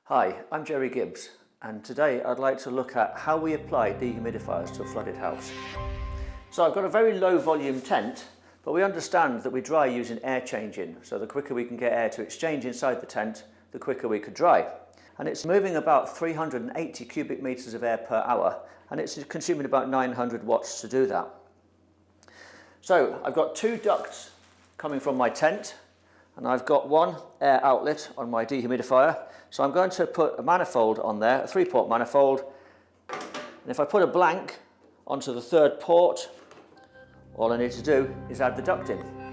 Hi, I'm Jerry Gibbs, and today I'd like to look at how we apply dehumidifiers to a flooded house. So I've got a very low volume tent, but we understand that we dry using air changing, so the quicker we can get air to exchange inside the tent, the quicker we could dry. And it's moving about 380 cubic metres of air per hour, and it's consuming about 900 watts to do that. So I've got two ducts coming from my tent, and I've got one air outlet on my dehumidifier. So I'm going to put a manifold on there, a 3-port manifold, and if I put a blank onto the third port, all I need to do is add the duct in.